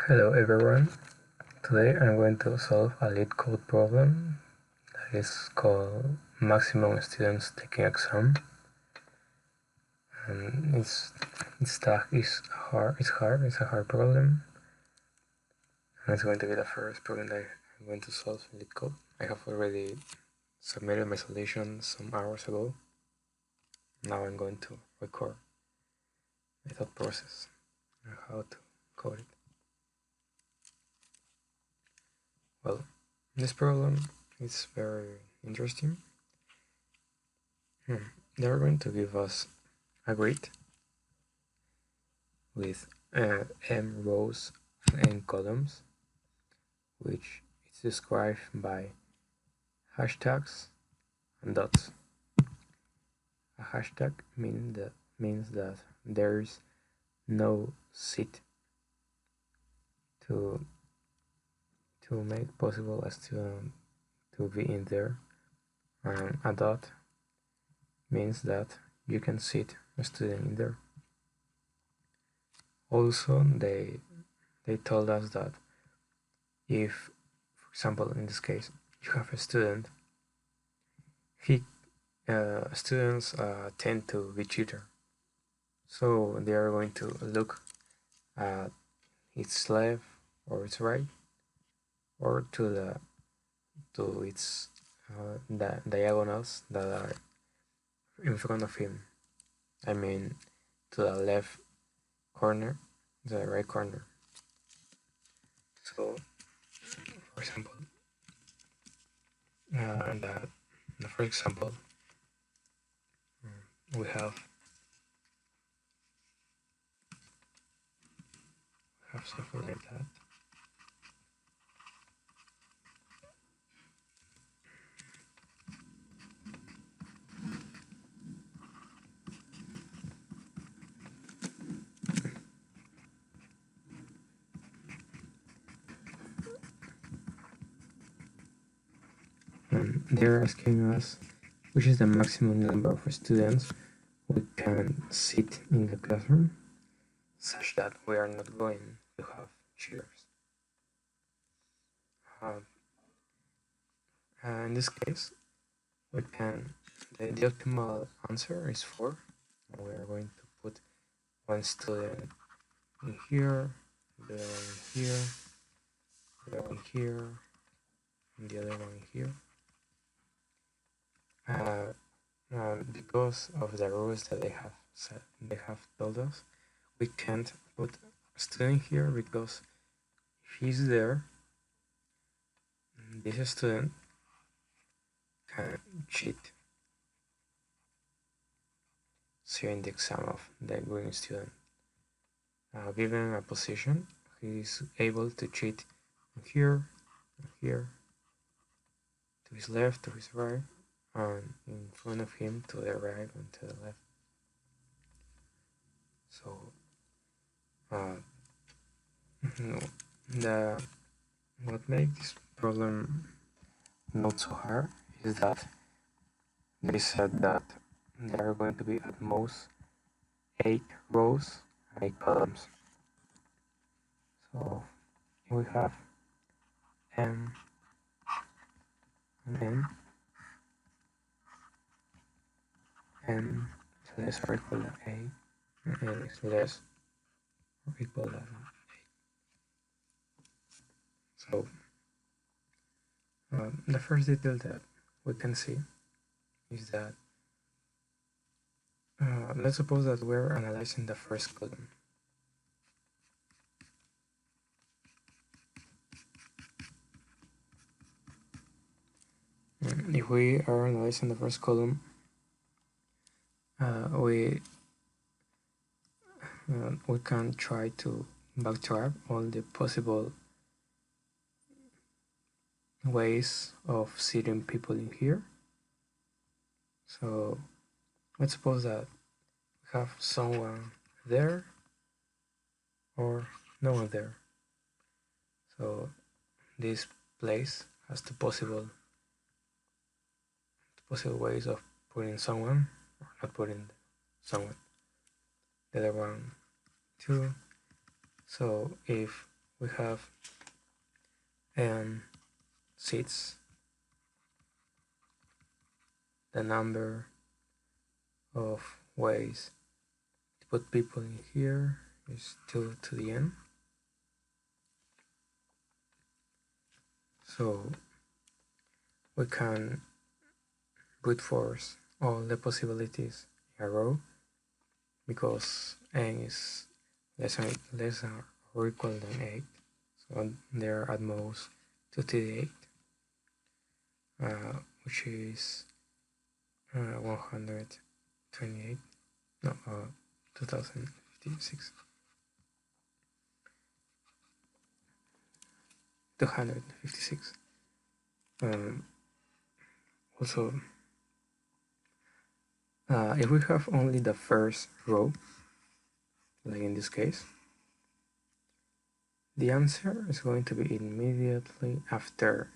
Hello everyone, today I'm going to solve a LeetCode problem that is called maximum students taking exam. And it's a hard problem, and it's going to be the first problem that I'm going to solve in LeetCode. I have already submitted my solution some hours ago. Now I'm going to record my thought process on how to code it. Well, this problem is very interesting. They're going to give us a grid with m rows and n columns, which is described by hashtags and dots. A hashtag means that there is no seat to make possible a student to be in there, and a dot means that you can sit a student in there. Also, they told us that if, for example, in this case, you have a student, students tend to be cheater, so they are going to look at its left or its right, or to its the diagonals that are in front of him. I mean, to the left corner, the right corner. So, for example, the first example, we have something like that. They're asking us which is the maximum number of students we can sit in the classroom such that we are not going to have cheaters. In this case, we can, the optimal answer is 4. We are going to put one student in here, the other one here, the other one here, and the other one here. Because of the rules that they have told us, we can't put a student here, because if he's there, this student can cheat. So in the exam of the green student, given a position, he is able to cheat here, here, to his left, to his right, and in front of him, to the right and to the left. So what makes this problem not so hard is that they said that there are going to be at most 8 rows and 8 columns. So we have m and n, and less or equal to a, and n is less or equal to 8. So the first detail that we can see is that let's suppose that we're analyzing the first column. If we are analyzing the first column, we can try to backtrack all the possible ways of seating people in here. So let's suppose that we have someone there or no one there. So this place has two possible ways of putting someone or not putting someone. The other one, 2. So if we have n seats. The number of ways to put people in here is 2 to the n. So we can brute force all the possibilities in a row because n is less than or equal than 8. So there are at most 2 to the 8, which is 128, no, 2056. 256. Also, if we have only the first row, like in this case, the answer is going to be immediately after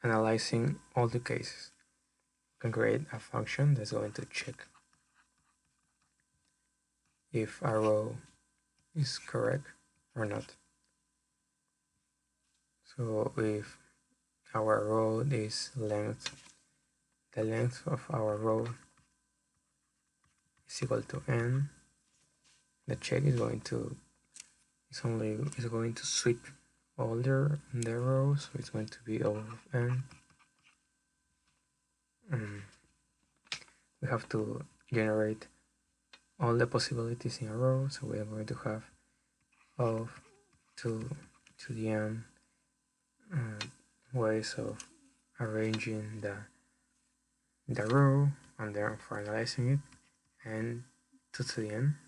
analyzing all the cases. You can create a function that's going to check if a row is correct or not. So if our row is length, the length of our row is equal to n, the check is going to sweep all the rows, so it's going to be O of n. We have to generate all the possibilities in a row, so we are going to have of 2 to the n ways of arranging the row, and then for analyzing it, and 2 to the n.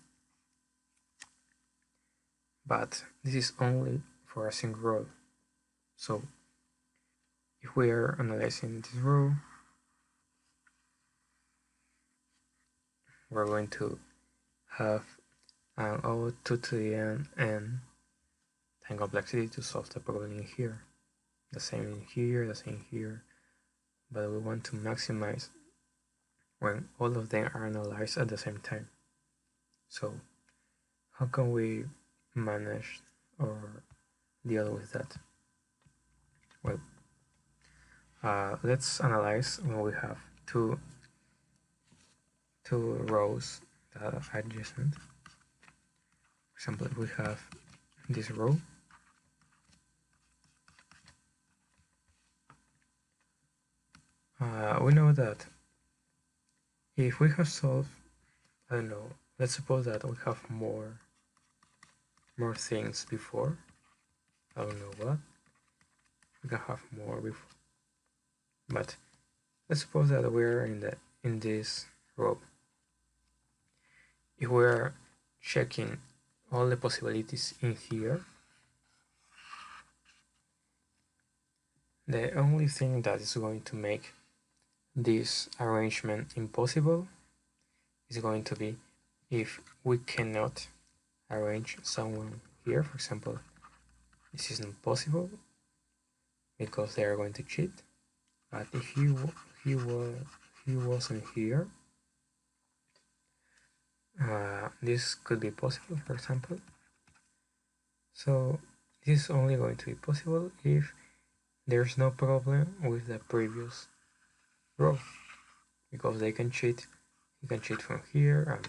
But this is only for a single row. So if we are analyzing this row, we're going to have an O2 to the n time complexity to solve the problem in here. The same in here, the same here. But we want to maximize when all of them are analyzed at the same time. So how can we manage or deal with that? Well, let's analyze when we have two rows that are adjacent. For example, if we have this row, we know that if we have solved, I don't know, let's suppose that we have more things before, I don't know what, we can have more before, but let's suppose that we're in this row. If we're checking all the possibilities in here, the only thing that is going to make this arrangement impossible is going to be if we cannot arrange someone here. For example, this is not possible because they are going to cheat. But if he wasn't here, this could be possible, for example. So this is only going to be possible if there's no problem with the previous row, because they can cheat. You can cheat from here and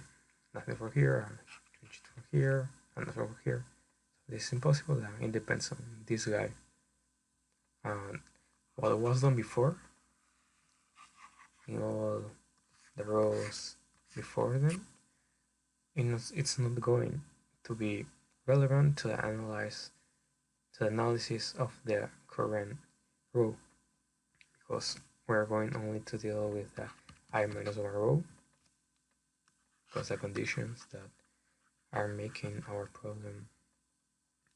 nothing from here, and you can cheat from here and nothing from here. So this is impossible, and it depends on this guy. And what was done before in all the rows before them, it's not going to be relevant to the analysis of the current row, because we're going only to deal with the I-1 row, because the conditions that are making our problem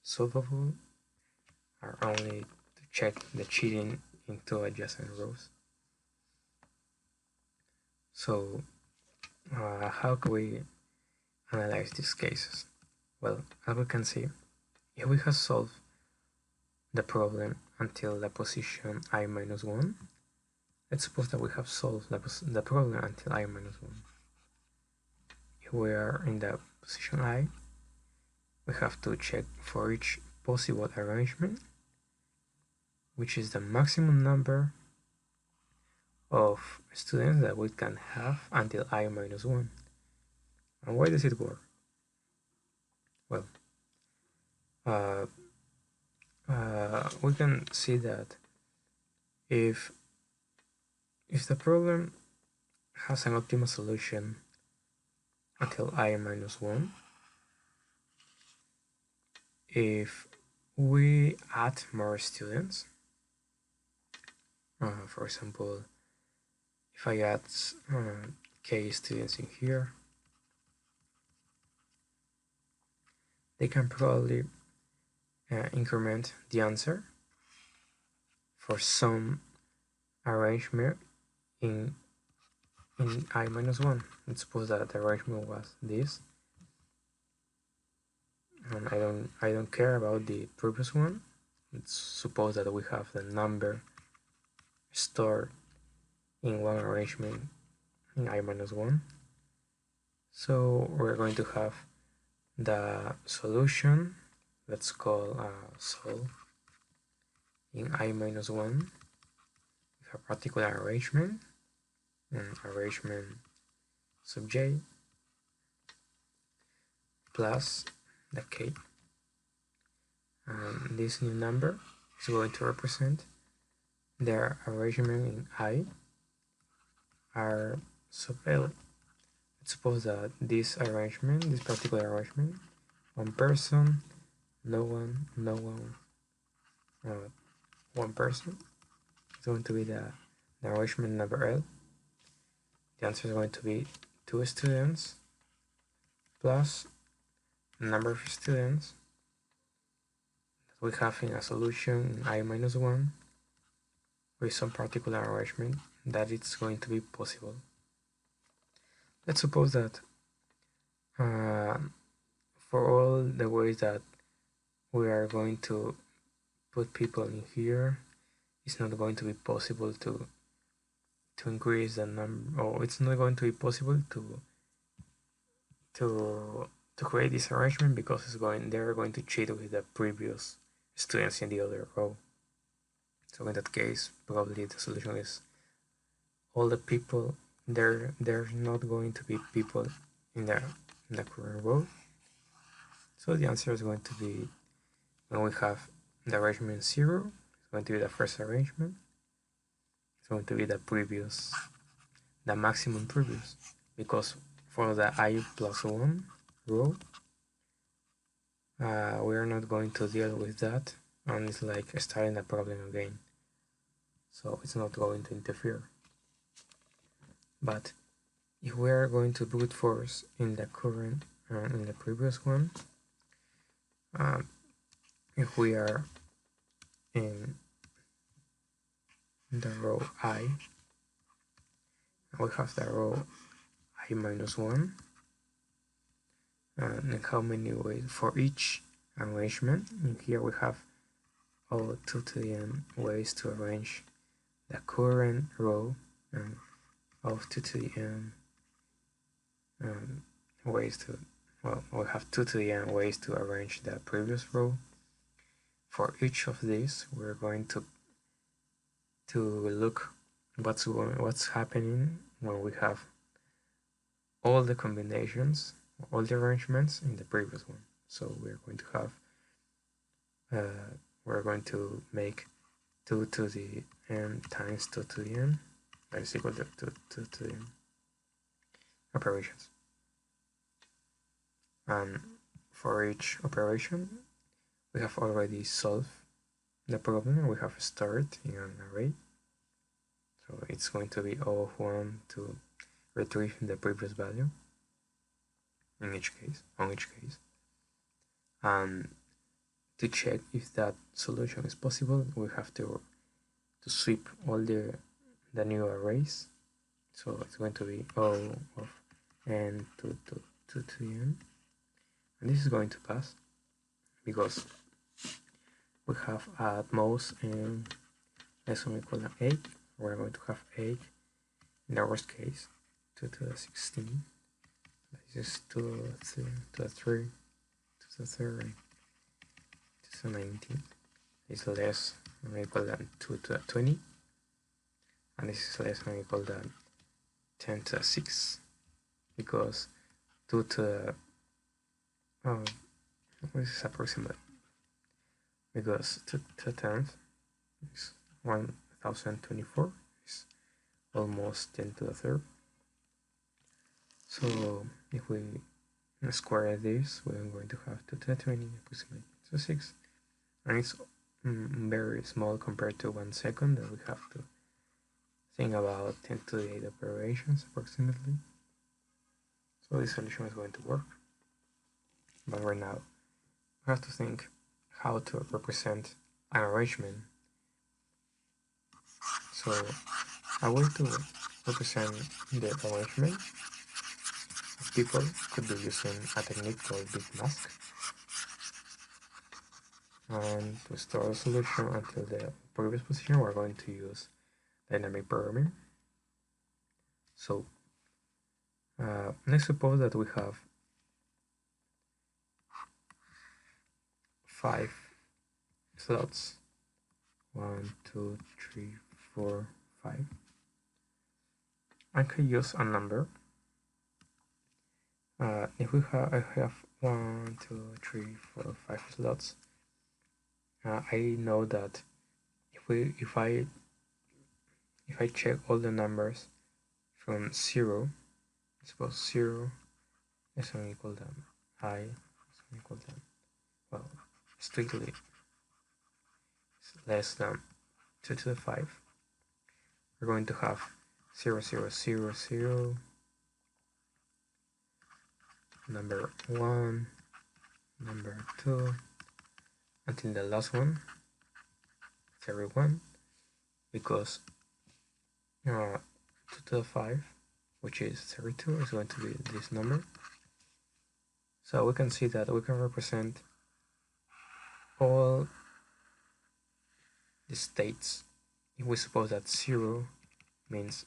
solvable are only to check the cheating into adjacent rows. So how can we analyze these cases? Well, as we can see, if we have solved the problem until the position I-1, let's suppose that we have solved the problem until I-1. If we are in the position I, we have to check for each possible arrangement, which is the maximum number of students that we can have until I minus 1. And why does it work? Well, uh, we can see that if the problem has an optimal solution until I minus 1, if we add more students, for example, if I add k students in here, they can probably increment the answer for some arrangement in I minus 1. Let's suppose that the arrangement was this, and I don't care about the previous one. Let's suppose that we have the number stored in one arrangement in I minus 1. So we're going to have the solution, let's call solve in I minus 1 with a particular arrangement, and arrangement sub j plus the k, and this new number is going to represent the arrangement in I r sub l. Let's suppose that this arrangement, this particular arrangement, one person, no one, one person, is going to be the arrangement number L. The answer is going to be 2 students plus the number of students that we have in a solution in I minus 1 with some particular arrangement that it's going to be possible. Let's suppose that for all the ways that we are going to put people in here, it's not going to be possible to increase the number, or it's not going to be possible to create this arrangement because they're going to cheat with the previous students in the other row. So in that case, probably the solution is all the people, there's not going to be people in the current row. So the answer is going to be, when we have the arrangement 0, it's going to be the first arrangement. It's going to be the maximum previous, because for the I plus 1 row, we are not going to deal with that, and it's like starting the problem again. So it's not going to interfere. But if we are going to brute force in the current in the previous one, if we are in the row I, we have the row I minus 1, and how many ways for each arrangement. In here we have 2 to the n ways to arrange the current row, and of 2 to the n ways to, we have 2 to the n ways to arrange the previous row. For each of these, we're going to look what's happening when we have all the combinations, all the arrangements in the previous one. So we're going to have we're going to make 2 to the n times 2 to the n, that is equal to 2 to the n operations. And for each operation, we have already solved the problem. We have stored in an array. So it's going to be O of 1 to retrieve the previous value on each case. And to check if that solution is possible, we have to sweep all the new arrays. So it's going to be O of n to the n. And this is going to pass because we have at most n less or equal to 8. We're going to have 8 in the worst case, 2 to the 16. This is 2 to the 3 to the third, 2019 is less or equal than 2 to the 20, and this is less or equal than 10 to the 6, because 2 to the, oh, this is approximate, because 2 to the 10th is 1024, is almost 10 to the third. So if we square this, we're going to have 2 to the 20 approximately to 6, and it's very small compared to 1 second that we have to think about 10 to the 8 operations approximately. So this solution is going to work, but right now we have to think how to represent an arrangement. So a way to represent the arrangement of people could be using a technique called big mask, and to store the solution until the previous position we're going to use dynamic programming. So let's suppose that we have 5 slots, 1, 2, 3, 4, 5. I could use a number. If I have 1, 2, 3, 4, 5 slots, I know that if I check all the numbers from 0, suppose 0 is unequal than I is unequal than, well, strictly less than 2 to the 5, we're going to have 0, 0, 0, 0, number 1, number 2, until the last one, 31, because 2 to the 5, which is 32, is going to be this number. So we can see that we can represent all the states if we suppose that 0 means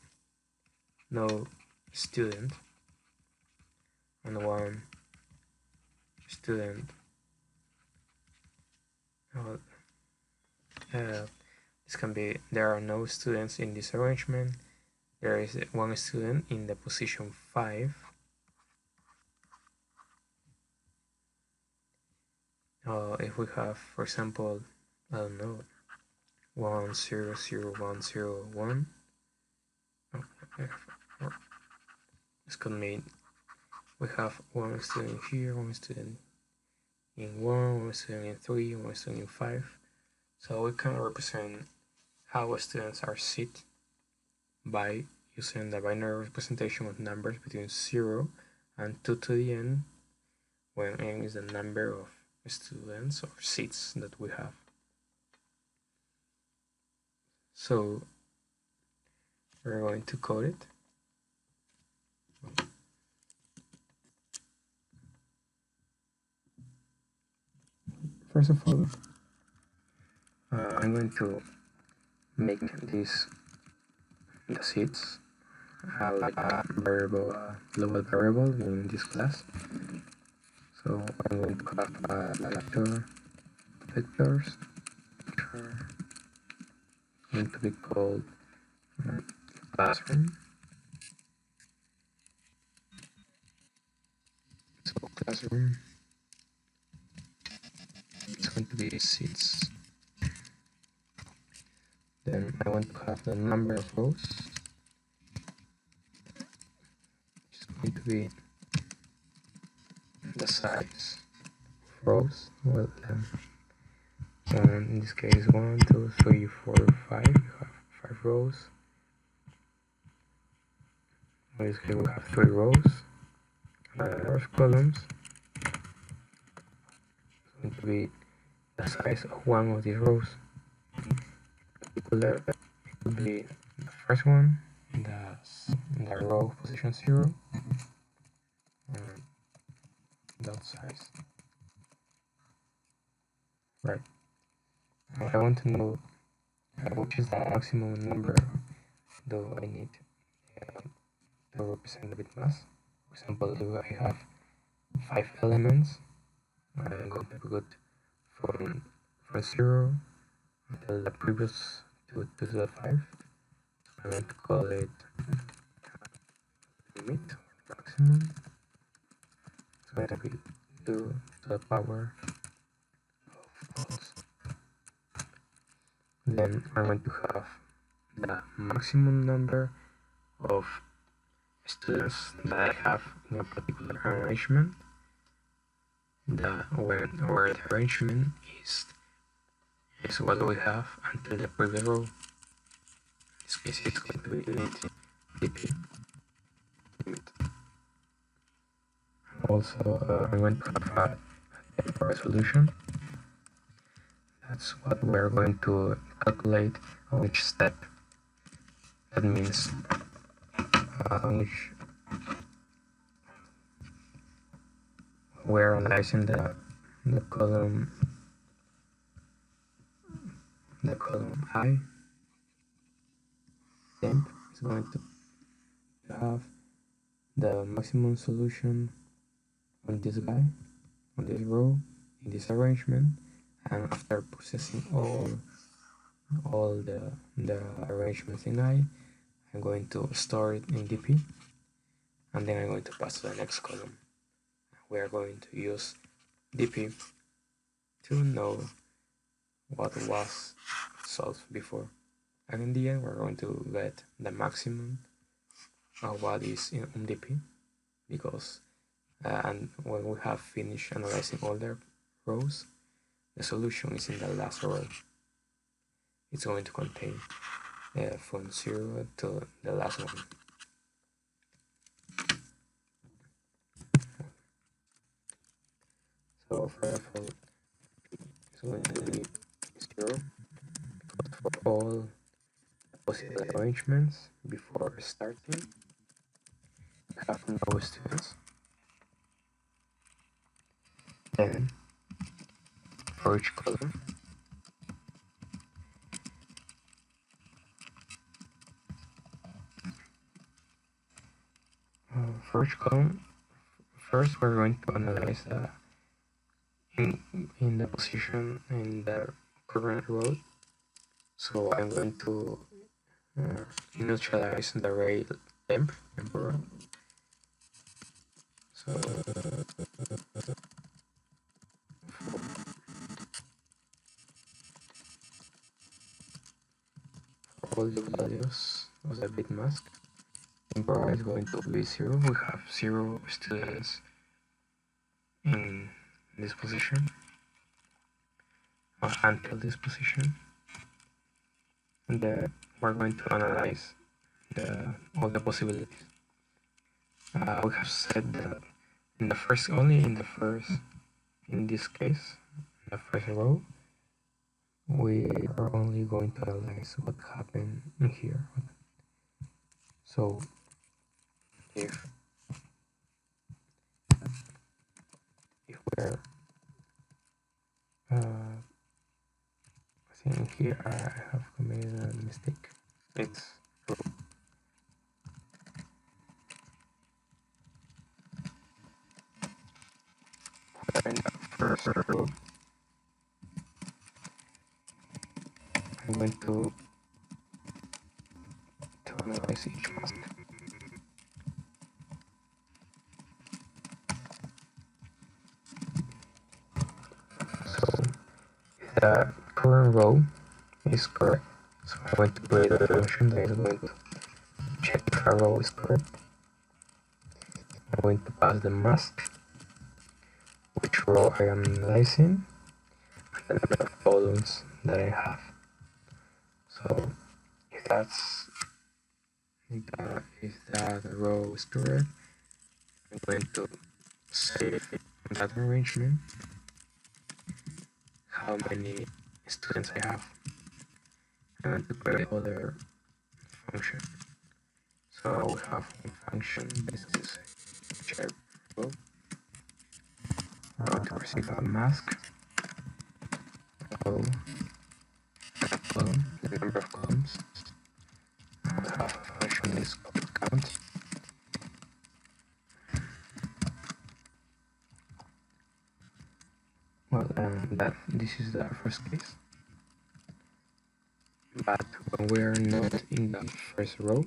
no student and 1 student. This can be there are no students in this arrangement. There is 1 student in the position 5. If we have, for example, I don't know, 1 0 0 1 0 1. This could mean we have 1 student here, 1 student in 1, 1 student in 3, 1 student in 5. So we can represent how students are set by using the binary representation of numbers between 0 and 2 to the n, when n is the number of students or seats that we have. So we're going to code it. First of all, I'm going to make this the seats like a variable, global variable in this class. So I'm going to have a vectors going to be called classroom. So classroom is going to be seats. Then I want to have the number of rows, which is going to be the size of rows. Well, in this case 1, 2, 3, 4, 5. We have 5 rows. In this case we have 3 rows. Number of columns is going to be the size of one of these rows. It could be the first one, the row position 0, and dot size. Right. I want to know which is the maximum number do I need to represent the bit mass. For example, if I have 5 elements, going to put from 0 until the previous to the 5. I'm going to call it limit maximum. It's going to be 2 to the power of false. Then I'm going to have the maximum number of students that I have in a particular arrangement. Where the arrangement is what we have until the previous row. In this case, it's going to be limit dp limit. Also, I'm going to have a temporary solution. That's what we're going to calculate on each step. That means we're analyzing the column I. Temp is going to have the maximum solution on this guy, on this row, in this arrangement, and after processing all the arrangements in I, I'm going to store it in dp, and then I'm going to pass to the next column. We are going to use dp to know what was solved before, and in the end we're going to get the maximum of what is in dp, because and when we have finished analyzing all the rows, the solution is in the last row. It's going to contain from 0 to the last one. So for example, it's going to be 0 for all possible arrangements before starting. We have no students. Then for each column, first we're going to analyze in the position in the current row. So I'm going to initialize the array temporal. So for all the values of the bit mask, temporal is going to be 0. We have 0 students in this position, or until this position, and then we're going to analyze all the possibilities. We have said that in this case, the first row, we are only going to analyze what happened in here. So if we're I think here I have committed a mistake. It's row. In the first row, I'm going to analyze each mask. So the current row is correct, so I'm going to create a function that is going to check if a row is correct. I'm going to pass the mask, which row I am analyzing, and the number of columns that I have. So if that row is correct, I'm going to save that arrangement how many students I have. I'm going to create other function. So we have one function. This is check row. We're going to receive a mask. Row. Column, the number of columns. We have a function that is called count. Well, that this is the first case, but when we are not in the first row,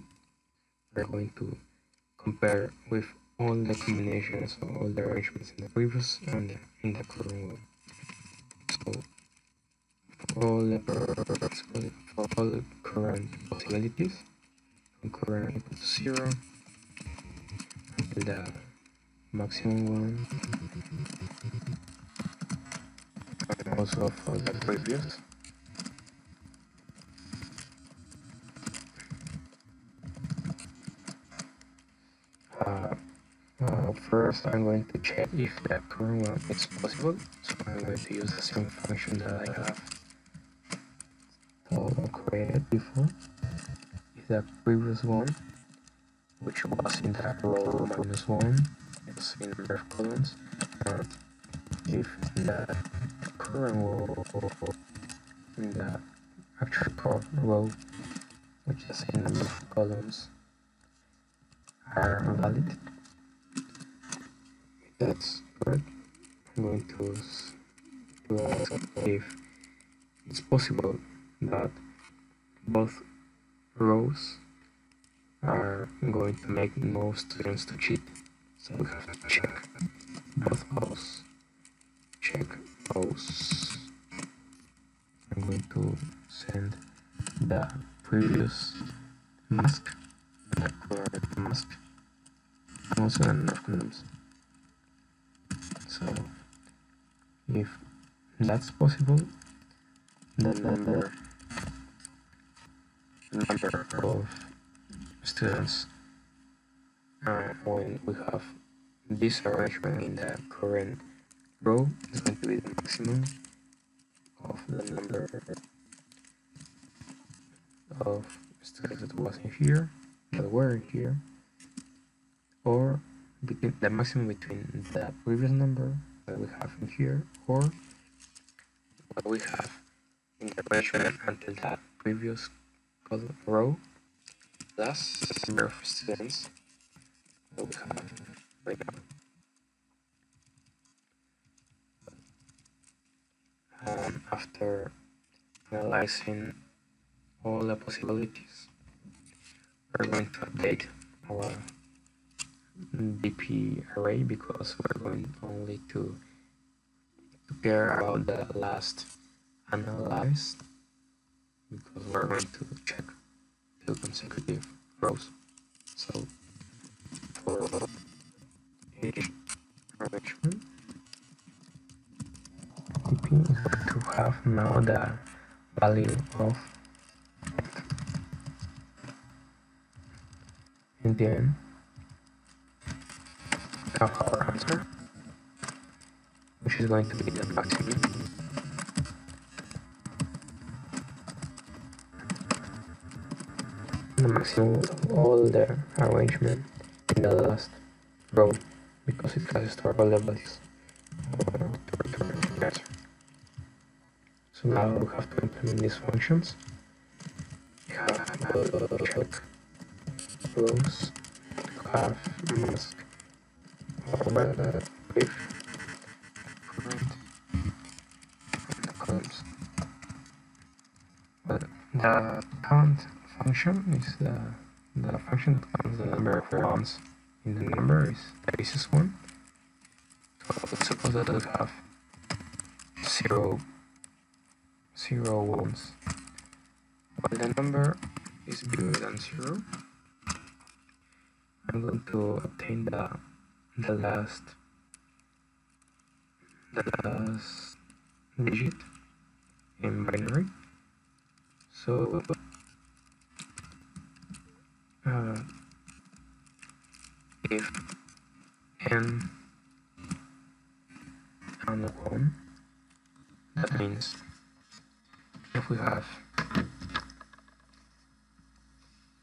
we're going to compare with all the combinations or all the arrangements in the previous and in the current one. So for all the current possibilities, from current equal to 0 until the maximum one, and also for the previous. First, I'm going to check if the current one is possible. So I'm going to use the same function that I have created before. If the previous one, which was in the row -1, is in number of columns, and if the current row in the actual row, which is in number of columns, are valid, that's correct. I'm going to ask if it's possible that both rows are going to make no students to cheat. So we have to check both rows. Check rows. I'm going to send the previous mask and the current mask, and also the number of columns. So if that's possible, the number of students when we have this arrangement in the current row is going to be the maximum of the number of students that was in here, that were in here, or between the maximum between the previous number that we have in here, or what we have in the arrangement until the previous row plus the number of students that we have right now. After analyzing all the possibilities, we're going to update our BP array because we're going only to care about the last analyzed, because we're going to check 2 consecutive rows. So for each arrangement, BP is going to have now the value of in the end of our answer, which is going to be the maximum. The maximum of all the arrangement in the last row, because it has historical values to return the answer. So now we have to implement these functions. We have to check rows, have mask over the with current in the columns. But the count function is the function that counts the number of ones in the number is the basis one. So let's suppose that we have 0 ones. When the number is bigger than 0, I'm going to obtain the last digit in binary. So if n and 1, that means if we have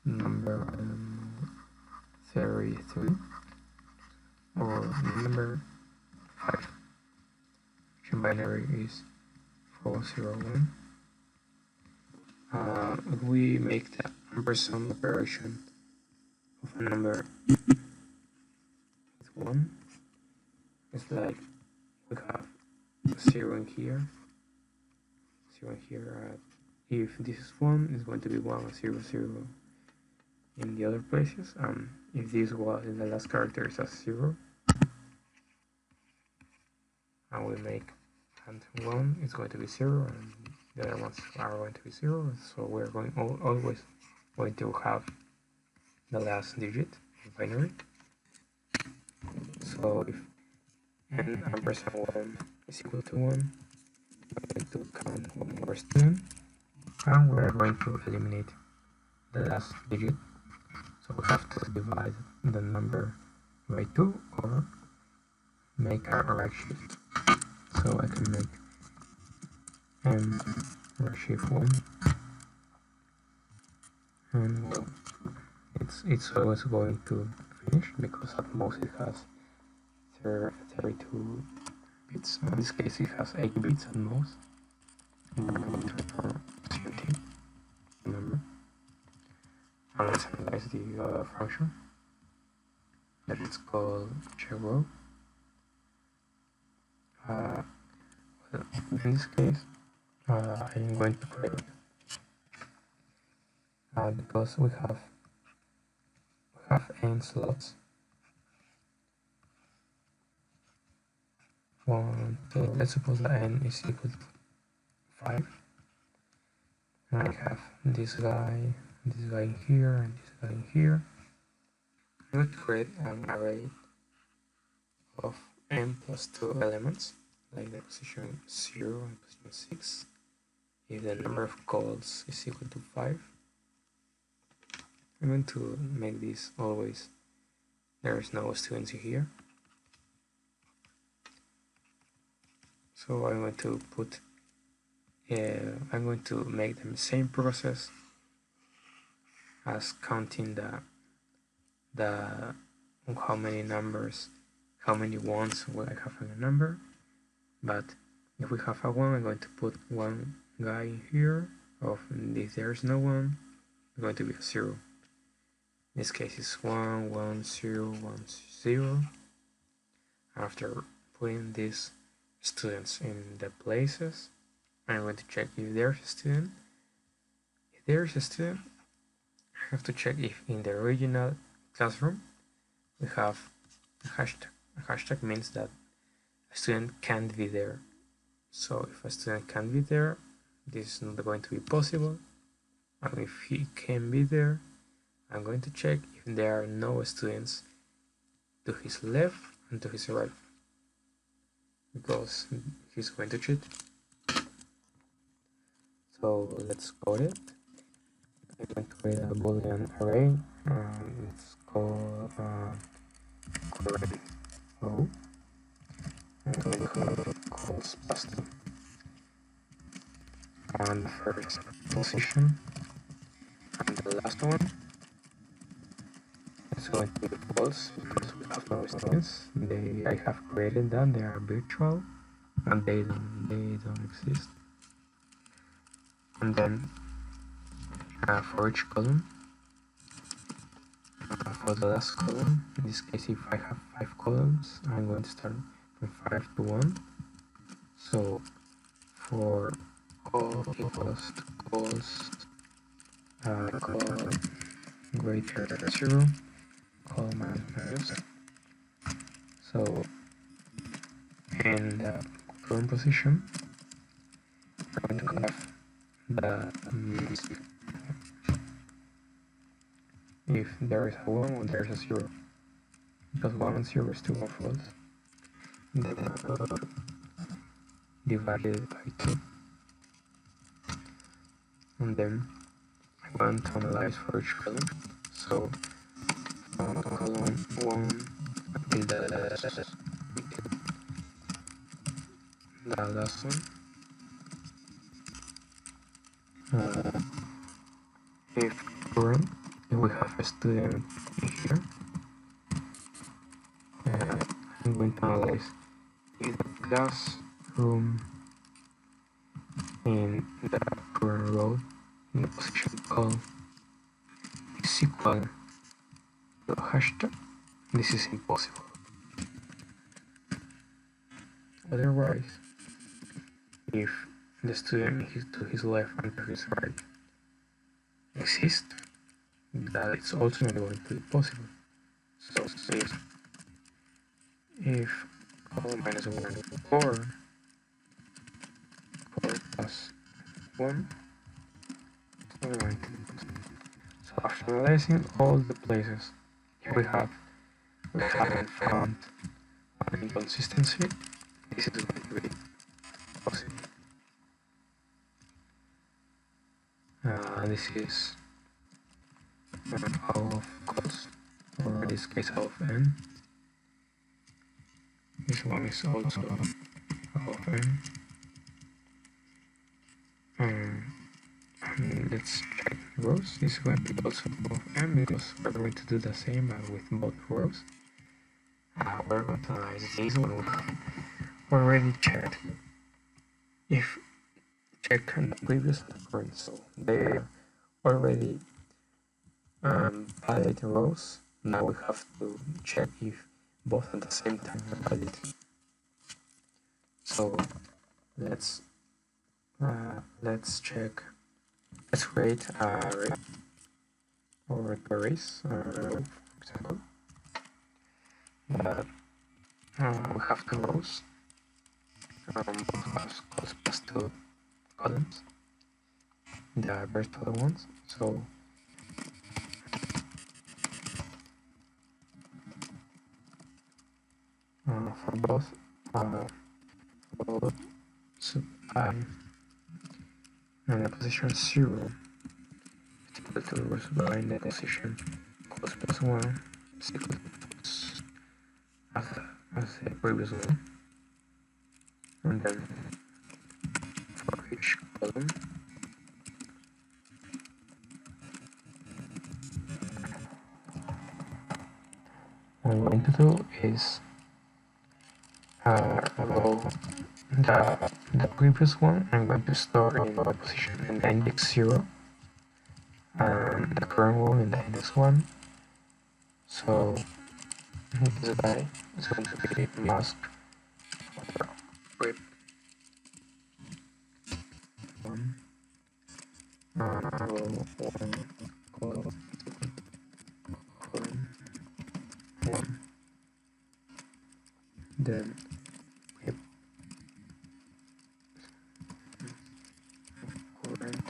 number 33 or number 5, which in binary is 401, we make the ampersand operation of a number with 1. It's like we have 0 in here, 0 in here. If this is 1, it's going to be 1, 0, 0 in the other places. If this was in the last character is a 0, and we make and 1, it's going to be 0, and the other ones are going to be 0. So we're going always going to have the last digit in binary. So if n ampersand 1 is equal to 1, we're going to count one more student, and we're going to eliminate the last digit. So we have to divide the number by 2 or make a right shift. So I can make right shift 1, and well, it's always going to finish because at most it has 32 bits. In this case it has 8 bits at most. And we're going to return 17, remember. And let's analyze the other function that is called check row. Well, in this case I am going to create because we have n slots. So let's suppose that n is equal to 5, and I have this guy in here, and this guy in here. I'm going to create an array of n plus 2 elements, like the position 0 and position 6. If the number of calls is equal to 5, I'm going to make this always there's no students here. So I'm going to put I'm going to make them the same process as counting the how many ones will I have in a number. But if we have a 1, I'm going to put one guy in here. If there's no 1, it's going to be a 0. In this case it's 1, 1, 0, 1, 0. After putting these students in the places, I'm going to check if there's a student. If there's a student, I have to check if in the original classroom we have a hashtag. A hashtag means that a student can't be there. So if a student can't be there, this is not going to be possible. And if he can be there, I'm going to check if there are no students to his left and to his right, because he's going to cheat. So let's code it. I'm going to create a boolean array. It's called current row. I'm going to have calls plus 2. And the first position and the last one is going to be false because we have no students. I have created them. They are virtual and they don't exist. And then for each column, for the last column, in this case if I have 5 columns, I'm going to start from 5 to 1. So for call equals to calls call greater than 0, call minus. So in the current position, I'm going to have the if there is a 1 or there is a 0, because 1 and 0 is 2 or false, divided by 2. And then I want to analyze for each column. So from column 1 until the last one, if current, if we have a student in here, I'm going to analyze if the classroom in the current row in the position call is equal to a hashtag. This is impossible. Otherwise, if the student is to his left and to his right exist, that it's also not going to be possible. So if column minus 1 is 4, 4 plus 1, it's not going to be possible. So after analyzing all the places we haven't found an inconsistency, this is going to be possible. This is O of cost, or in this case O of n. This one is also O of n. And let's check rows. This is going to be also O of n because we're going to do the same with both rows. We're going to analyze this one. We already checked if check the previous and so they are already validated rows. Now we have to check if both at the same time are valid. So let's check. Let's create a array or arrays, for example. That we have two rows. Both have cost plus two columns. They are vertical ones. So for both sub I and the position 0 is equal to row sub I in the position cost plus 1 is equal to false as the previous one. And then for each column what I'm going to do is below the previous one, I'm going to store in the position in the index 0 and the current one in the index 1. So this guy is going to be mask with 1 row 1 column 1, then current.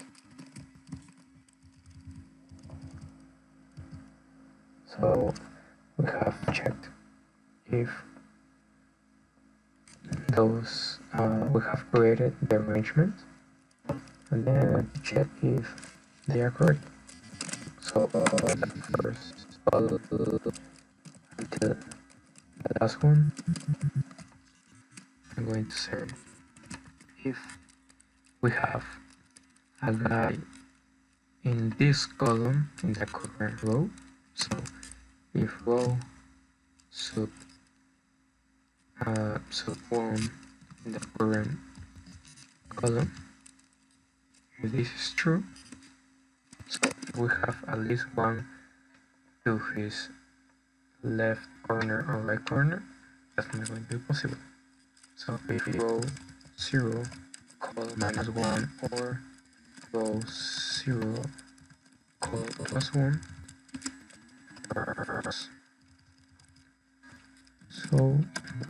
So we have checked if those we have created the arrangement, and then I'm going to check if they are correct. So the first until the last one, I'm going to say if we have a guy in this column in the current row, so if row sub 1 in the current column, if this is true, so we have at least one to his left corner or right corner, that's not going to be possible. So if row 0 column minus 1 or row 0 column plus 1, so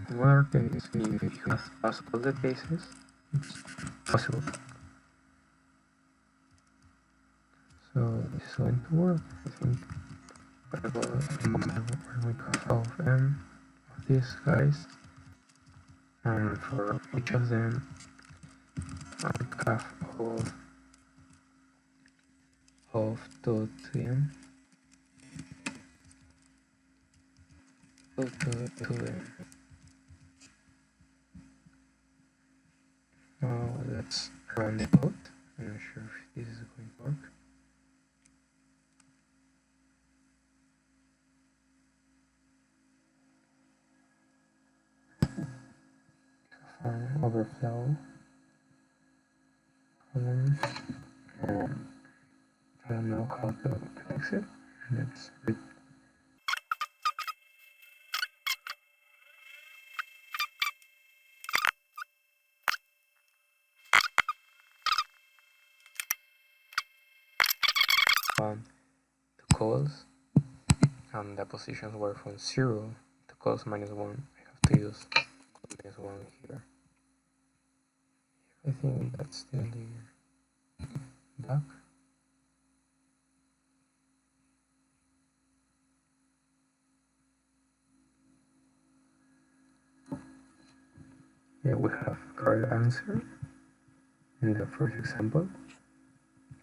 in other case, if you have passed all the cases, it's possible. So this is going to work. I think we're going to have O of m of these guys, and for each of them I have O of 2m, 2m. Now let's run the code. I'm not sure if this is going to work. Overflow column. I don't know how to fix it. Let's read. found two coils and the positions were from 0 to coils -1. I have to use -1 here. I think that's still the back. Yeah, we have correct answer in the first example.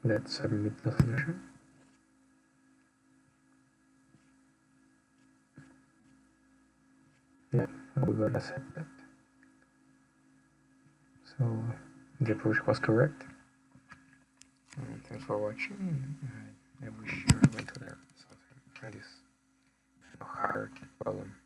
Let's submit the solution. Yeah, we got accepted. So the approach was correct. Thanks for watching. I wish you are going to learn something from this hard problem.